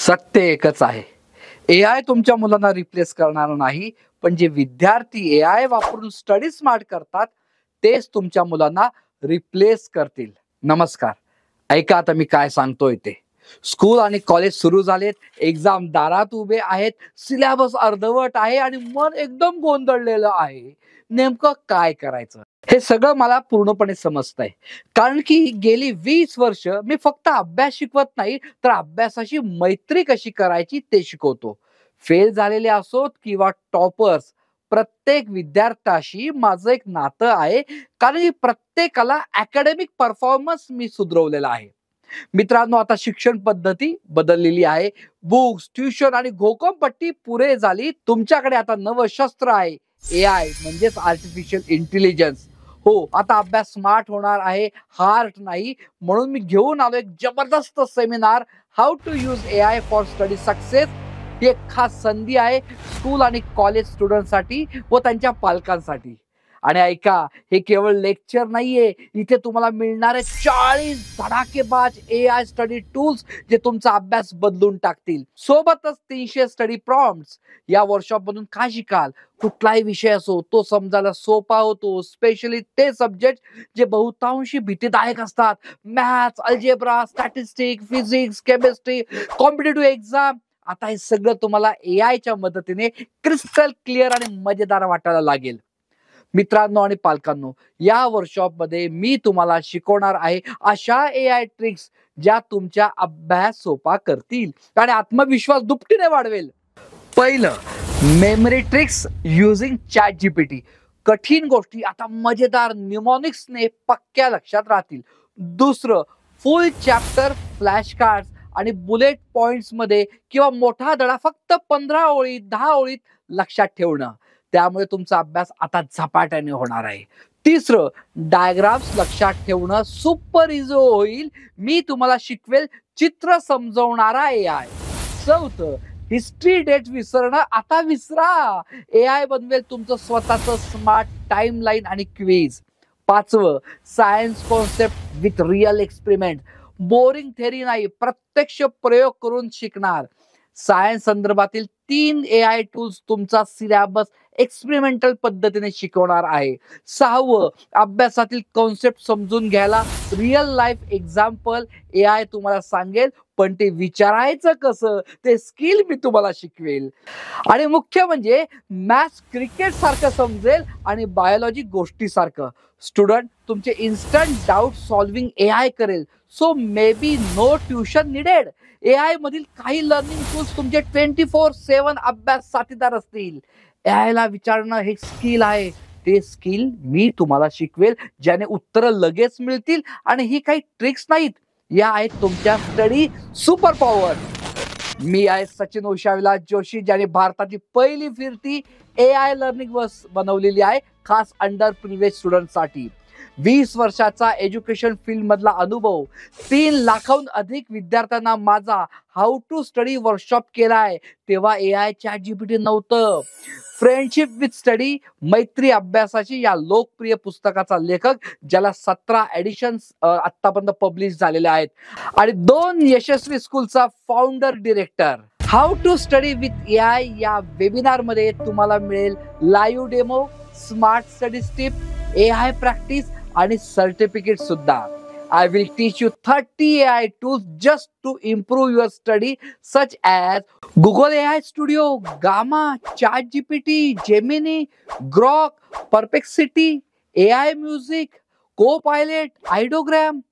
सत्य एकच आहे. एआय तुमच्या मुलांना रिप्लेस करणार नाही, पण जे विद्यार्थी एआय वापरून स्टडी स्मार्ट करतात तेच तुमच्या मुलांना रिप्लेस करतील. नमस्कार. ऐका आता मी काय सांगतोय ते. स्कूल आणि कॉलेज सुरू झालेत, एक्झाम दारात उभे आहेत, सिलेबस अर्धवट आहे आणि मन एकदम गोंधळलेलं आहे. नेमकं काय करायचं हे सगळं मला पूर्णपणे समजतंय. कारण की गेली 20 वर्ष मी फक्त अभ्यास शिकवत नाही, तर अभ्यासाशी मैत्री कशी करायची ते शिकवतो. फेल झालेले असोत किंवा टॉपर्स, प्रत्येक विद्यार्थ्याशी माझं एक नातं आहे. कारण की प्रत्येकाला अकॅडमिक परफॉर्मन्स मी सुधरवलेला आहे. मित्रांनो, आता शिक्षण पद्धती बदललेली आहे. बुक्स, ट्युशन आणि घोकंपट्टी पुरे झाली. तुमच्याकडे आता नवं शस्त्र आहे, एआय म्हणजेच आर्टिफिशियल इंटेलिजन्स. हो, आता अभ्यास स्मार्ट होणार आहे, हार्ड नाही. म्हणून मी घेऊन आलो एक जबरदस्त seminar, how to use AI for study success. ही एक खास संधी आहे स्कूल आणि कॉलेज स्टुडंटसाठी व त्यांच्या पालकांसाठी. आणि ऐका, हे केवळ लेक्चर नाहीये, इथे तुम्हाला मिळणारे 40 धडाकेबाज एआय स्टडी टूल्स जे तुमचा अभ्यास बदलून टाकतील. सोबतच 300 स्टडी प्रॉम्प्ट्स. या वर्कशॉप मधून काय शिकाल? कुठलाही विषय असो तो समजायला सोपा होतो, स्पेशली ते सब्जेक्ट जे बहुतांशी भीतीदायक असतात. Maths, algebra, statistic, physics, chemistry, competitive exam. आता हे सगळं तुम्हाला एआयच्या मदतीने क्रिस्टल क्लिअर आणि मजेदार वाटायला लागेल. मित्रांनो आणि पालकांनो, या वर्कशॉप मध्ये मी तुम्हाला शिकवणार आहे अशा एआय ट्रिक्स ज्या तुमच्या अभ्यास सोपा करतील आणि आत्मविश्वास दुपटीने वाढवेल. पहिलं, memory tricks using chat GPT. कठीण गोष्टी आता मजेदार न्यूमॉनिक्सने पक्क्या लक्षात राहतील. दुसरं, फुल चॅप्टर फ्लॅश कार्ड्स आणि बुलेट पॉइंट्स मध्ये किंवा मोठा धडा फक्त 15 ओळीत 10 ओळीत लक्षात ठेवणं. त्यामुळे तुमचा अभ्यास आता झपाट्याने होणार आहे. तिसरं, डायग्राम्स लक्षात ठेवणं सुपर इझी होईल. मी तुम्हाला शिकवेल चित्र समजवणारा एआय. चौथं, हिस्ट्री डेट विसरणं आता विसरा. एआय बनवेल तुमचं स्वतःचं स्मार्ट टाइमलाईन आणि क्विज. पाचवं, science concept with real experiment. Boring theory नाही, प्रत्यक्ष प्रयोग करून शिकणार. सायन्स संदर्भातील 3 एआय टूल्स तुमचा सिलेबस एक्सपेरिमेंटल पद्धतीने शिकवणार आहे. सहावं, अभ्यासातील कॉन्सेप्ट समजून घ्यायला रिअल लाईफ एक्झाम्पल एआय तुम्हाला सांगेल, पण ते विचारायचं कसं ते स्किल मी तुम्हाला शिकवेल. आणि मुख्य म्हणजे मॅथ्स क्रिकेट सारखं समजेल आणि बायोलॉजी गोष्टीसारखं. स्टुडंट तुमचे इन्स्टंट डाऊट सॉल्विंग एआय करेल. So maybe no tuition needed. AI मधील काही लर्निंग टूल्स तुमचे 24/7 अभ्यास साथीदार असतील. एआय ला विचारणं हे स्किल आहे. ते स्किल मी तुम्हाला शिकवेल, ज्याने उत्तरं लगेच मिळतील. आणि ही काही ट्रिक्स नाहीत, या आहेत तुमच्या स्टडी सुपर पॉवर. मी आहे सचिन उषाविलास जोशी, ज्याने भारताची पहिली फिरती एआय लर्निंग बस बनवलेली आहे, खास अंडर प्रिव्हिलेज स्टुडंटसाठी. 20 वर्षाचा एज्युकेशन फील्ड मधला अनुभव, 3 लाखाहून अधिक विद्यार्थ्यांना माझा हाऊ टू स्टडी वर्कशॉप केलाय. तेव्हा एआय चॅट जीपीटी नव्हतं. फ्रेंडशिप विथ स्टडी, मैत्री अभ्यासाची या लोकप्रिय पुस्तकाचा लेखक, ज्याला 17 एडिशन्स आतापर्यंत पब्लिश झालेले आहेत. आणि 2 यशस्वी स्कूलचा founder director. How to study with AI या वेबिनार मध्ये तुम्हाला मिळेल live demo, smart study tip, AI practice आणि सर्टिफिकेट सुद्धा. I will teach you 30 AI tools just to improve your study, such as Google AI Studio, Gamma, ChatGPT, Gemini, Grok, Perplexity, AI Music, Copilot, Ideogram,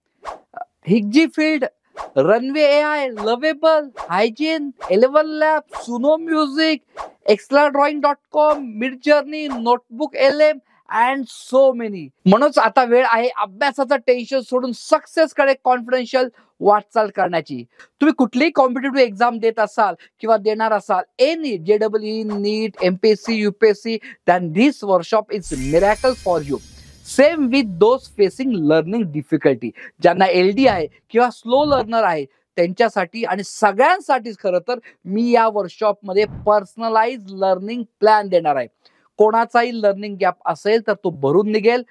Higgsfield, Runway AI, Lovable, Hygiene, 11 Labs, Suno Music, Exceladrawing.com, Midjourney, Notebook LM and so many. म्हणूनच आता वेळ आहे अभ्यासाचं tension सोडून success कडे confidential वाटचाल करण्याची. तुम्ही कुठलीही कॉम्पिटेटिव्ह एक्झाम देत असाल किंवा देणार असाल, any JEE, NEET, MPSC, UPSC, then this workshop is miracle for you. Same with those facing learning difficulty. ज्यांना LD आहे किंवा स्लो लर्नर आहे त्यांच्यासाठी आणि सगळ्यांसाठीच खरं तर मी या वर्कशॉप मध्ये पर्सनलाइज लर्निंग प्लॅन देणार आहे. कोणाचाही लर्निंग गॅप असेल तर तो भरून निघेल.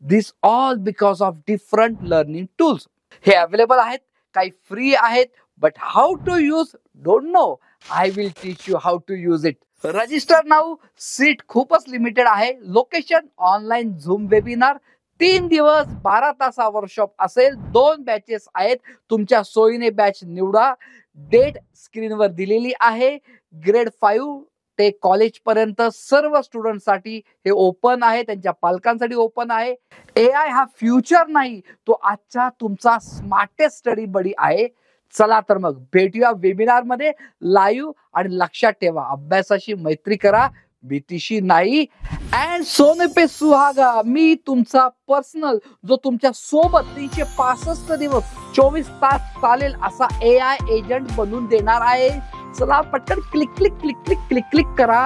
This all because of different learning tools. हे अवेलेबल आहेत, काही फ्री आहेत, but how to use don't know. I will teach you how to use it. Register now. Seat खूपच लिमिटेड आहे. Location online zoom webinar. 3 दिवस 12 तासा workshop असेल. 2 batches आहेत. तुमच्या सोयीने बॅच निवडा. डेट स्क्रीनवर दिलेली आहे. ग्रेड 5 ते कॉलेज पर्यंत सर्व स्टुडंटसाठी हे ओपन आहे. त्यांच्या पालकांसाठी ओपन आहे. AI हा फ्युचर नाही, तो आजचा तुमचा स्मार्टेस्ट स्टडी बडी आहे. चला तर मग भेटूया वेबिनार मध्ये लाईव्ह. आणि लक्षात ठेवा, अभ्यासाशी मैत्री करा, भीतीशी नाही. अँड सोने पे सुहागा, मी तुमचा पर्सनल जो तुमच्या सोबत 365 दिवस 24 तास चालेल असा AI एजंट बनवून देणार आहे. चला पटकन click click click click click click करा.